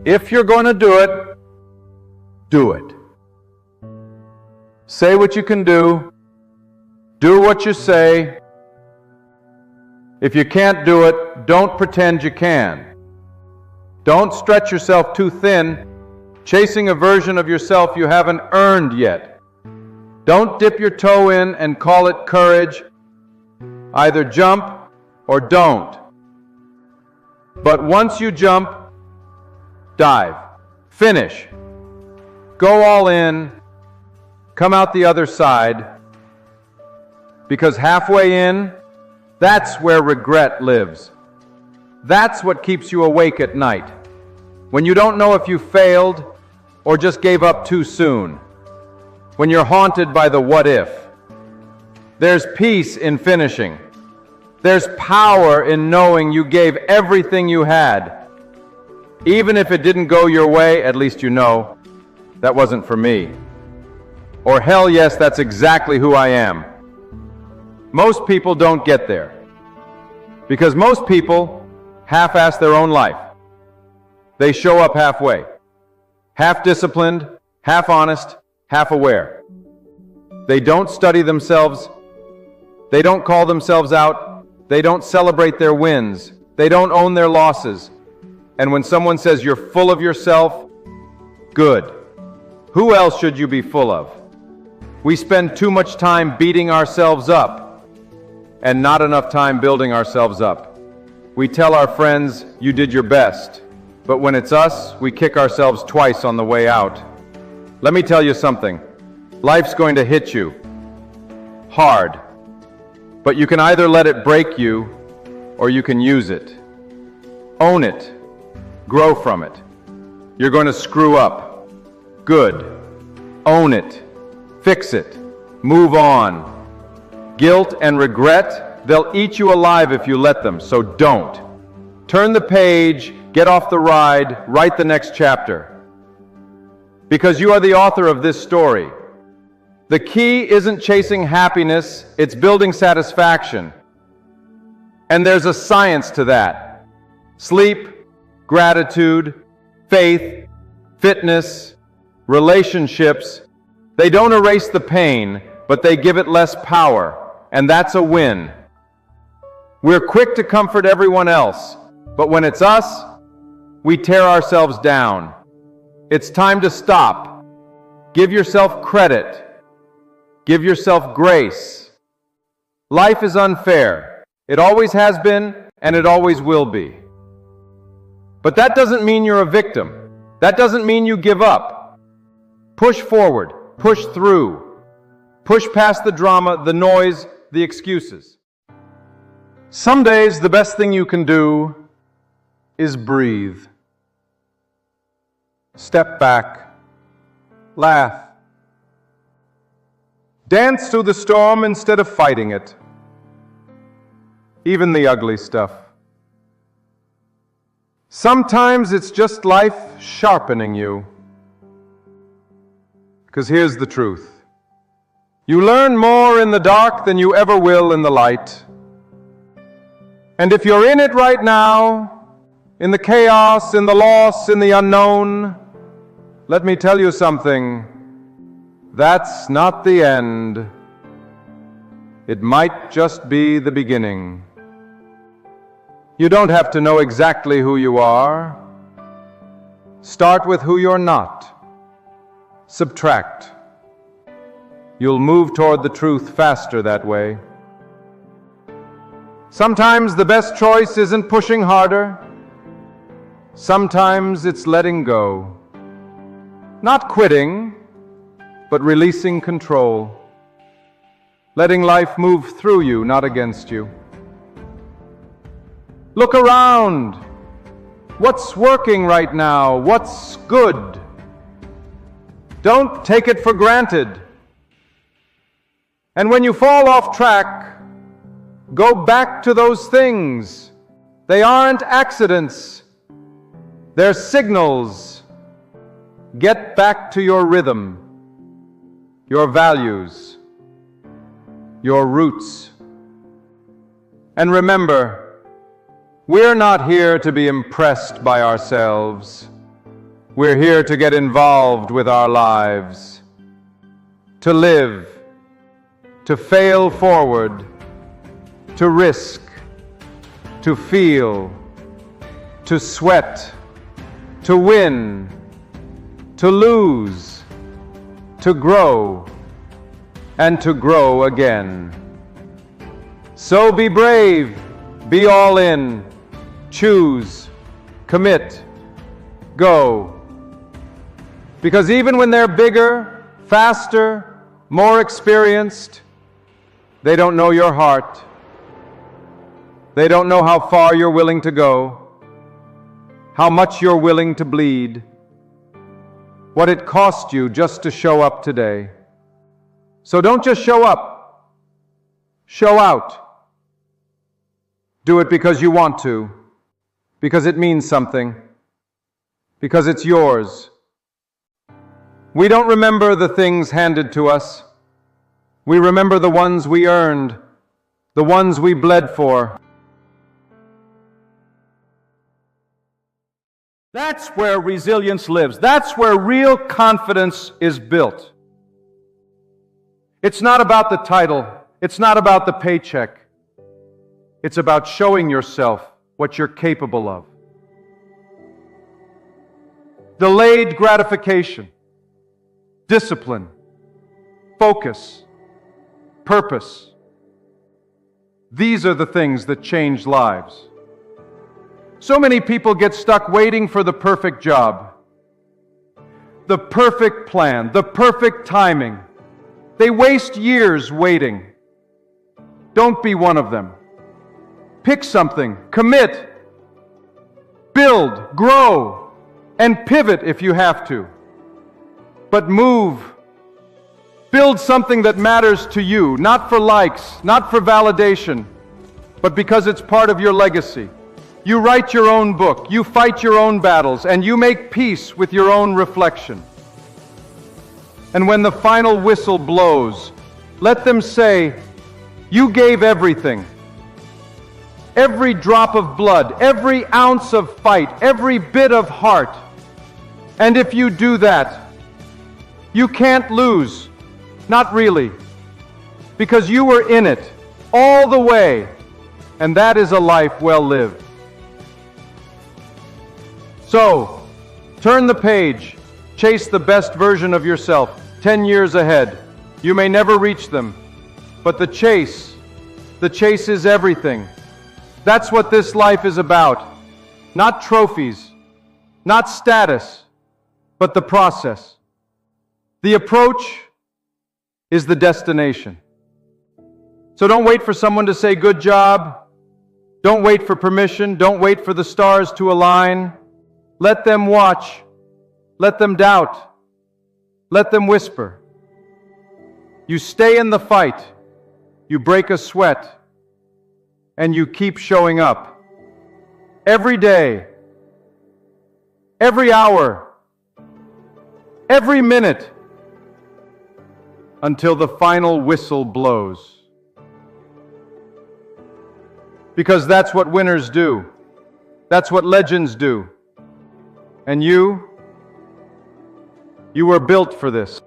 If you're going to do it, do it. Say what you can do what you say. If you can't do it, don't pretend you can. Don't stretch yourself too thin, chasing a version of yourself you haven't earned yet. Don't dip your toe in and call it courage. Either jump or don't. But once you jump, dive. Finish. Go all in. Come out the other side. Because halfway in, that's where regret lives. That's what keeps you awake at night. When you don't know if you failed or just gave up too soon. When you're haunted by the what if. There's peace in finishing. There's power in knowing you gave everything you had. Even if it didn't go your way, at least you know, that wasn't for me. Or hell yes, that's exactly who I am. Most people don't get there. Because most people half-ass their own life. They show up halfway. Half-disciplined, half-honest, half-aware. They don't study themselves. They don't call themselves out. They don't celebrate their wins. They don't own their losses. And when someone says you're full of yourself, good. Who else should you be full of? We spend too much time beating ourselves up and not enough time building ourselves up. We tell our friends, you did your best. But when it's us, we kick ourselves twice on the way out. Let me tell you something. Life's going to hit you. Hard. But you can either let it break you, or you can use it. Own it. Grow from it. You're going to screw up. Good. Own it. Fix it. Move on. Guilt and regret, they'll eat you alive if you let them, so don't. Turn the page, get off the ride, write the next chapter. Because you are the author of this story. The key isn't chasing happiness, it's building satisfaction. And there's a science to that. Sleep, gratitude, faith, fitness, relationships, they don't erase the pain, but they give it less power. And that's a win. We're quick to comfort everyone else, but when it's us, we tear ourselves down. It's time to stop. Give yourself credit. Give yourself grace. Life is unfair. It always has been, and it always will be. But that doesn't mean you're a victim. That doesn't mean you give up. Push forward. Push through. Push past the drama, the noise, the excuses. Some days the best thing you can do is breathe. Step back. Laugh. Dance through the storm instead of fighting it. Even the ugly stuff. Sometimes it's just life sharpening you. Because here's the truth. You learn more in the dark than you ever will in the light. And if you're in it right now, in the chaos, in the loss, in the unknown, let me tell you something. That's not the end. It might just be the beginning. You don't have to know exactly who you are. Start with who you're not. Subtract. You'll move toward the truth faster that way. Sometimes the best choice isn't pushing harder. Sometimes it's letting go. Not quitting, but releasing control. Letting life move through you, not against you. Look around. What's working right now? What's good? Don't take it for granted. And when you fall off track, go back to those things. They aren't accidents. They're signals. Get back to your rhythm, your values, your roots. And remember, we're not here to be impressed by ourselves. We're here to get involved with our lives, to live, to fail forward, to risk, to feel, to sweat, to win, to lose, to grow, and to grow again. So be brave, be all in, choose, commit, go. Because even when they're bigger, faster, more experienced, they don't know your heart. They don't know how far you're willing to go, how much you're willing to bleed, what it cost you just to show up today. So don't just show up, show out. Do it because you want to, because it means something, because it's yours. We don't remember the things handed to us. We remember the ones we earned, the ones we bled for. That's where resilience lives. That's where real confidence is built. It's not about the title. It's not about the paycheck. It's about showing yourself what you're capable of. Delayed gratification, discipline, focus, purpose. These are the things that change lives. So many people get stuck waiting for the perfect job, the perfect plan, the perfect timing. They waste years waiting. Don't be one of them. Pick something, commit, build, grow, and pivot if you have to. But move. Build something that matters to you, not for likes, not for validation, but because it's part of your legacy. You write your own book, you fight your own battles, and you make peace with your own reflection. And when the final whistle blows, let them say, you gave everything. Every drop of blood, every ounce of fight, every bit of heart. And if you do that, you can't lose. Not really. Because you were in it all the way. And that is a life well lived. So, turn the page. Chase the best version of yourself 10 years ahead. You may never reach them. But the chase is everything. That's what this life is about. Not trophies, not status, but the process. The approach is the destination. So don't wait for someone to say good job. Don't wait for permission. Don't wait for the stars to align. Let them watch. Let them doubt. Let them whisper. You stay in the fight. You break a sweat. And you keep showing up. Every day. Every hour. Every minute. Until the final whistle blows. Because that's what winners do. That's what legends do. And you were built for this.